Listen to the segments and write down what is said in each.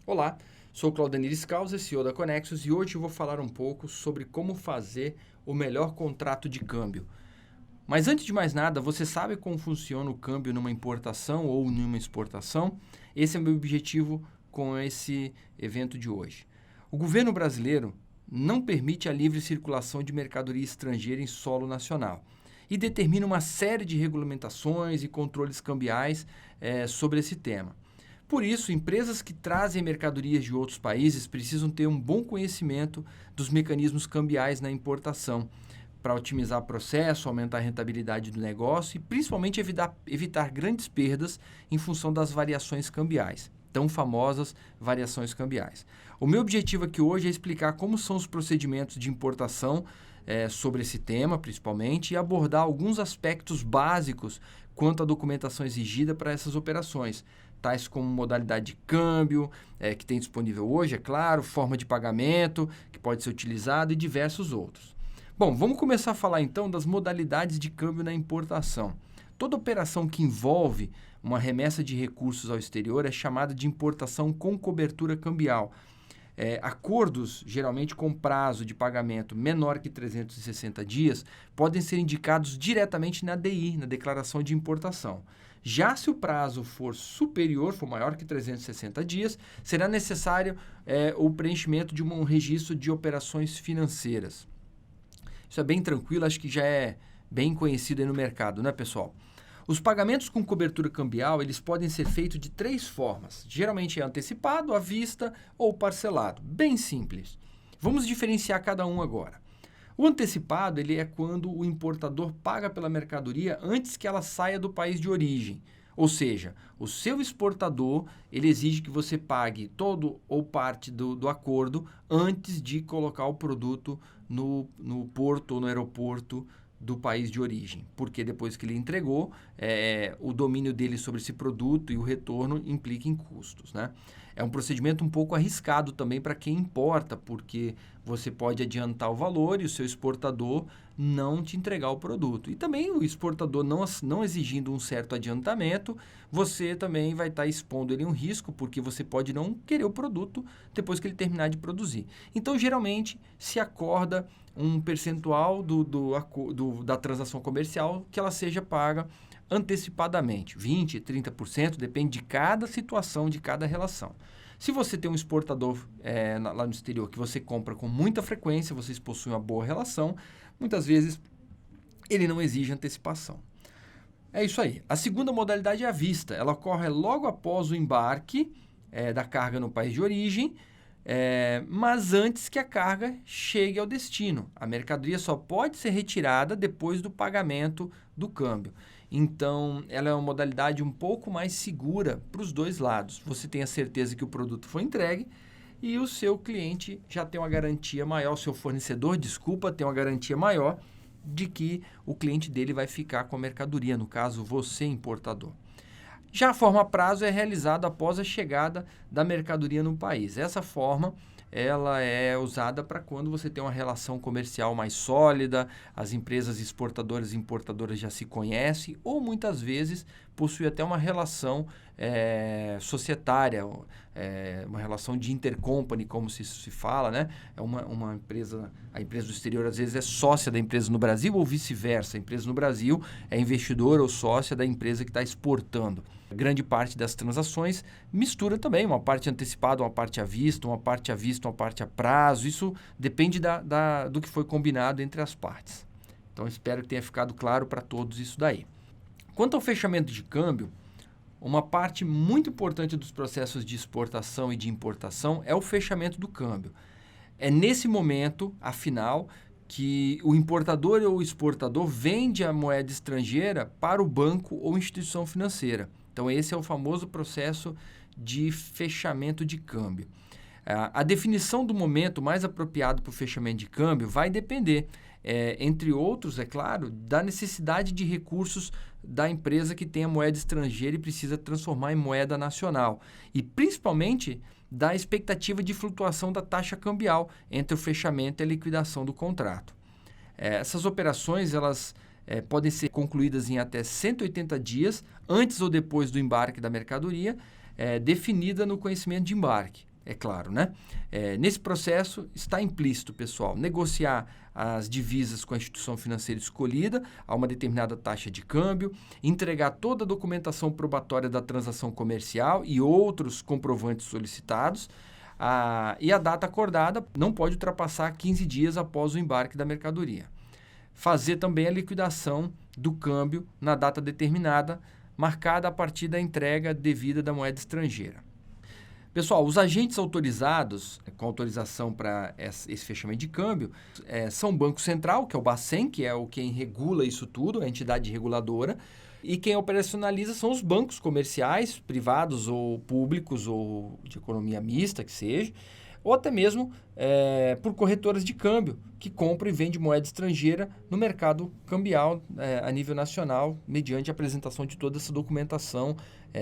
Olá, sou Claudenir Scalzi, CEO da Conexus, e hoje eu vou falar um pouco sobre como fazer o melhor contrato de câmbio. Mas antes de mais nada, você sabe como funciona o câmbio numa importação ou numa exportação? Esse é o meu objetivo com esse evento de hoje. O governo brasileiro não permite a livre circulação de mercadoria estrangeira em solo nacional e determina uma série de regulamentações e controles cambiais sobre esse tema. Por isso, empresas que trazem mercadorias de outros países precisam ter um bom conhecimento dos mecanismos cambiais na importação, para otimizar o processo, aumentar a rentabilidade do negócio e principalmente evitar grandes perdas em função das variações cambiais, tão famosas variações cambiais. O meu objetivo aqui hoje é explicar como são os procedimentos de importação sobre esse tema, principalmente, e abordar alguns aspectos básicos quanto à documentação exigida para essas operações, tais como modalidade de câmbio, que tem disponível hoje, é claro, forma de pagamento, que pode ser utilizado e diversos outros. Bom, vamos começar a falar então das modalidades de câmbio na importação. Toda operação que envolve uma remessa de recursos ao exterior é chamada de importação com cobertura cambial. Acordos, geralmente com prazo de pagamento menor que 360 dias, podem ser indicados diretamente na DI, na Declaração de Importação. Já se o prazo for superior, for maior que 360 dias, será necessário o preenchimento de um registro de operações financeiras. Isso é bem tranquilo, acho que já é bem conhecido aí no mercado, né, pessoal? Os pagamentos com cobertura cambial, eles podem ser feitos de três formas. Geralmente é antecipado, à vista ou parcelado. Bem simples. Vamos diferenciar cada um agora. O antecipado, ele é quando o importador paga pela mercadoria antes que ela saia do país de origem. Ou seja, o seu exportador, ele exige que você pague todo ou parte do acordo antes de colocar o produto no porto ou no aeroporto do país de origem, porque depois que ele entregou, o domínio dele sobre esse produto e o retorno implica em custos, né? É um procedimento um pouco arriscado também para quem importa, porque você pode adiantar o valor e o seu exportador não te entregar o produto. E também o exportador não exigindo um certo adiantamento, você também vai estar expondo ele um risco, porque você pode não querer o produto depois que ele terminar de produzir. Então, geralmente, se acorda um percentual da transação comercial que ela seja paga antecipadamente, 20%, 30%, depende de cada situação, de cada relação. Se você tem um exportador lá no exterior que você compra com muita frequência, vocês possuem uma boa relação, muitas vezes ele não exige antecipação. É isso aí. A segunda modalidade é a vista. Ela ocorre logo após o embarque da carga no país de origem, mas antes que a carga chegue ao destino. A mercadoria só pode ser retirada depois do pagamento do câmbio. Então, ela é uma modalidade um pouco mais segura para os dois lados. Você tem a certeza que o produto foi entregue e o seu cliente já tem uma garantia maior, o seu fornecedor, desculpa, tem uma garantia maior de que o cliente dele vai ficar com a mercadoria, no caso, você, importador. Já a forma a prazo é realizada após a chegada da mercadoria no país. Essa forma ela é usada para quando você tem uma relação comercial mais sólida, as empresas exportadoras e importadoras já se conhecem ou muitas vezes possui até uma relação societária, uma relação de intercompany, como se fala, né? É uma empresa, a empresa do exterior às vezes é sócia da empresa no Brasil ou vice-versa. A empresa no Brasil é investidora ou sócia da empresa que está exportando. Grande parte das transações mistura também uma parte antecipada, uma parte à vista, uma parte à vista, uma parte a prazo. Isso depende do que foi combinado entre as partes. Então, espero que tenha ficado claro para todos isso daí. Quanto ao fechamento de câmbio, uma parte muito importante dos processos de exportação e de importação é o fechamento do câmbio. É nesse momento, afinal, que o importador ou o exportador vende a moeda estrangeira para o banco ou instituição financeira. Então, esse é o famoso processo de fechamento de câmbio. A definição do momento mais apropriado para o fechamento de câmbio vai depender, entre outros, é claro, da necessidade de recursos da empresa que tem a moeda estrangeira e precisa transformar em moeda nacional. E, principalmente, da expectativa de flutuação da taxa cambial entre o fechamento e a liquidação do contrato. Essas operações, elas podem ser concluídas em até 180 dias, antes ou depois do embarque da mercadoria, definida no conhecimento de embarque. é claro, né? Nesse processo está implícito, pessoal, negociar as divisas com a instituição financeira escolhida a uma determinada taxa de câmbio, entregar toda a documentação probatória da transação comercial e outros comprovantes solicitados, e a data acordada não pode ultrapassar 15 dias após o embarque da mercadoria. Fazer também a liquidação do câmbio na data determinada, marcada a partir da entrega devida da moeda estrangeira. Pessoal, os agentes autorizados, com autorização para esse fechamento de câmbio, são o Banco Central, que é o Bacen, que é quem regula isso tudo, a entidade reguladora, e quem operacionaliza são os bancos comerciais, privados ou públicos, ou de economia mista, que seja, ou até mesmo por corretoras de câmbio, que compram e vendem moeda estrangeira no mercado cambial a nível nacional, mediante a apresentação de toda essa documentação,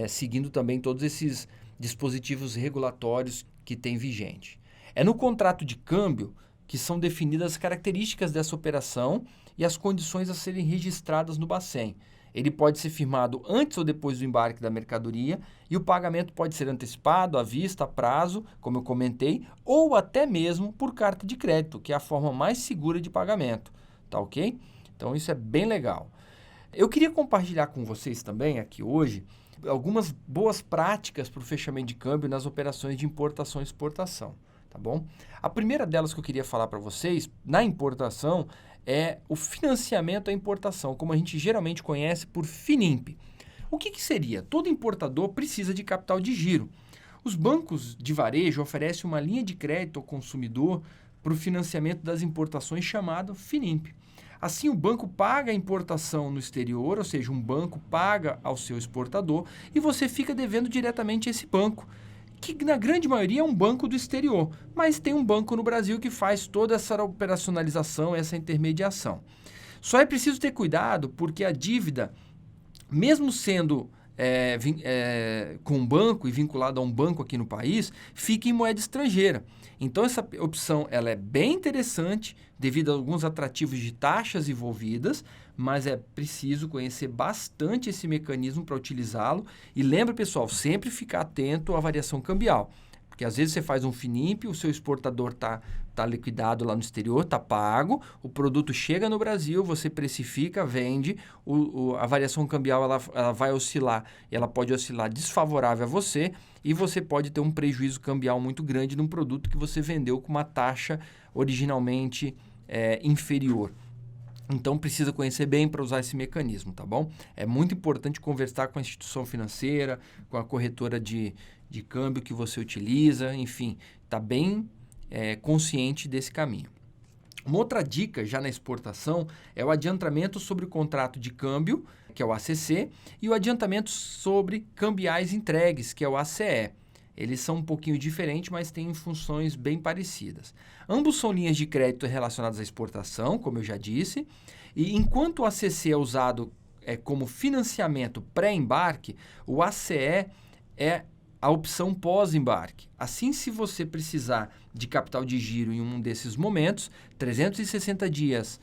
seguindo também todos esses dispositivos regulatórios que tem vigente. É no contrato de câmbio que são definidas as características dessa operação e as condições a serem registradas no Bacen. Ele pode ser firmado antes ou depois do embarque da mercadoria e o pagamento pode ser antecipado, à vista, a prazo, como eu comentei, ou até mesmo por carta de crédito, que é a forma mais segura de pagamento, tá ok? Então isso é bem legal. Eu queria compartilhar com vocês também aqui hoje algumas boas práticas para o fechamento de câmbio nas operações de importação e exportação, tá bom? A primeira delas que eu queria falar para vocês, na importação, é o financiamento à importação, como a gente geralmente conhece por FINIMP. O que seria? Todo importador precisa de capital de giro. Os bancos de varejo oferecem uma linha de crédito ao consumidor para o financiamento das importações chamado FINIMP. Assim, o banco paga a importação no exterior, ou seja, um banco paga ao seu exportador e você fica devendo diretamente a esse banco, que na grande maioria é um banco do exterior, mas tem um banco no Brasil que faz toda essa operacionalização, essa intermediação. Só é preciso ter cuidado porque a dívida, mesmo sendo com um banco e vinculada a um banco aqui no país, fica em moeda estrangeira. Então, essa opção ela é bem interessante devido a alguns atrativos de taxas envolvidas, mas é preciso conhecer bastante esse mecanismo para utilizá-lo. E lembre, pessoal, sempre ficar atento à variação cambial. Porque às vezes você faz um FINIMP, o seu exportador está liquidado lá no exterior, está pago, o produto chega no Brasil, você precifica, vende, a variação cambial ela vai oscilar, ela pode oscilar desfavorável a você e você pode ter um prejuízo cambial muito grande num produto que você vendeu com uma taxa originalmente inferior. Então, precisa conhecer bem para usar esse mecanismo, tá bom? É muito importante conversar com a instituição financeira, com a corretora de câmbio que você utiliza, enfim, tá bem consciente desse caminho. Uma outra dica já na exportação é o adiantamento sobre o contrato de câmbio, que é o ACC, e o adiantamento sobre cambiais entregues, que é o ACE. Eles são um pouquinho diferentes, mas têm funções bem parecidas. Ambos são linhas de crédito relacionadas à exportação, como eu já disse, e enquanto o ACC é usado como financiamento pré-embarque, o ACE é a opção pós-embarque. Assim, se você precisar de capital de giro em um desses momentos, 360 dias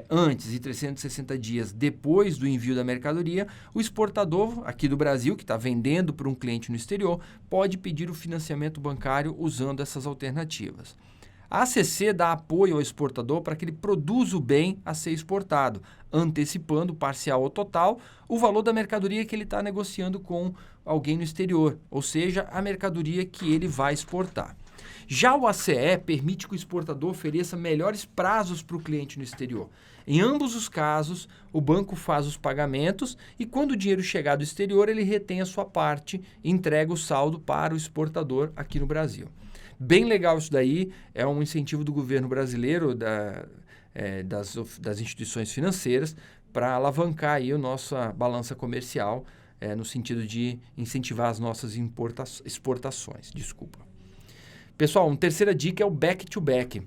antes e 360 dias depois do envio da mercadoria, o exportador aqui do Brasil, que está vendendo para um cliente no exterior, pode pedir o financiamento bancário usando essas alternativas. A ACC dá apoio ao exportador para que ele produza o bem a ser exportado, antecipando parcial ou total o valor da mercadoria que ele está negociando com alguém no exterior, ou seja, a mercadoria que ele vai exportar. Já o ACE permite que o exportador ofereça melhores prazos para o cliente no exterior. Em ambos os casos, o banco faz os pagamentos e quando o dinheiro chegar do exterior, ele retém a sua parte e entrega o saldo para o exportador aqui no Brasil. Bem legal isso daí, é um incentivo do governo brasileiro, das instituições financeiras, para alavancar aí a nossa balança comercial, no sentido de incentivar as nossas exportações. Pessoal, uma terceira dica é o back-to-back.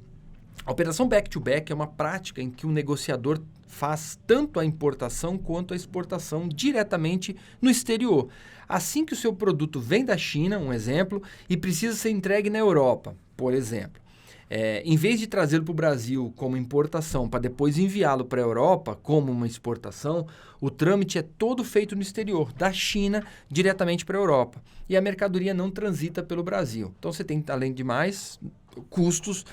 A operação back-to-back é uma prática em que o negociador faz tanto a importação quanto a exportação diretamente no exterior. Assim que o seu produto vem da China, um exemplo, e precisa ser entregue na Europa, por exemplo. Em vez de trazê-lo para o Brasil como importação para depois enviá-lo para a Europa como uma exportação, o trâmite é todo feito no exterior, da China diretamente para a Europa. E a mercadoria não transita pelo Brasil. Então você tem, além de mais, custos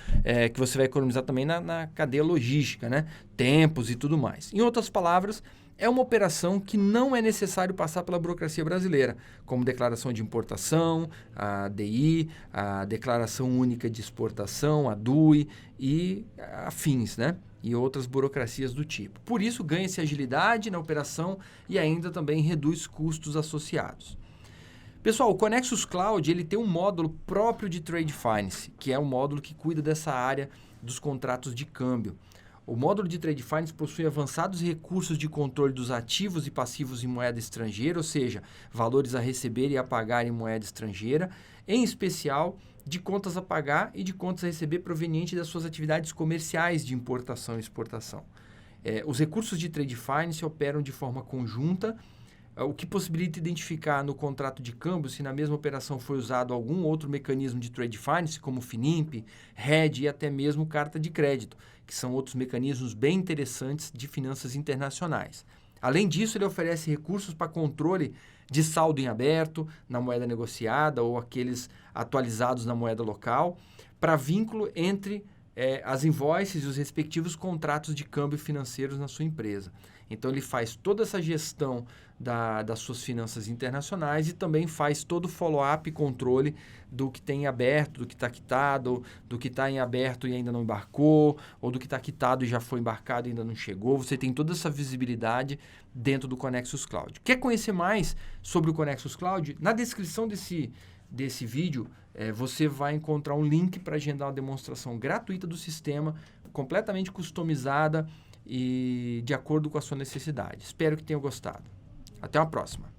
que você vai economizar também na cadeia logística, né? Tempos e tudo mais. Em outras palavras, é uma operação que não é necessário passar pela burocracia brasileira, como declaração de importação, a DI, a Declaração Única de Exportação, a DUI e afins, né? E outras burocracias do tipo. Por isso, ganha-se agilidade na operação e ainda também reduz custos associados. Pessoal, o Connexus Cloud ele tem um módulo próprio de Trade Finance, que é um módulo que cuida dessa área dos contratos de câmbio. O módulo de Trade Finance possui avançados recursos de controle dos ativos e passivos em moeda estrangeira, ou seja, valores a receber e a pagar em moeda estrangeira, em especial de contas a pagar e de contas a receber provenientes das suas atividades comerciais de importação e exportação. Os recursos de Trade Finance operam de forma conjunta, o que possibilita identificar no contrato de câmbio se na mesma operação foi usado algum outro mecanismo de Trade Finance, como FINIMP, RED e até mesmo carta de crédito, que são outros mecanismos bem interessantes de finanças internacionais. Além disso, ele oferece recursos para controle de saldo em aberto na moeda negociada ou aqueles atualizados na moeda local, para vínculo entre as invoices e os respectivos contratos de câmbio financeiros na sua empresa. Então, ele faz toda essa gestão das suas finanças internacionais e também faz todo o follow-up e controle do que tem em aberto, do que está quitado, do que está em aberto e ainda não embarcou, ou do que está quitado e já foi embarcado e ainda não chegou. Você tem toda essa visibilidade dentro do Connexus Cloud. Quer conhecer mais sobre o Connexus Cloud? Na descrição desse vídeo, você vai encontrar um link para agendar uma demonstração gratuita do sistema, completamente customizada e de acordo com a sua necessidade. Espero que tenha gostado. Até uma próxima.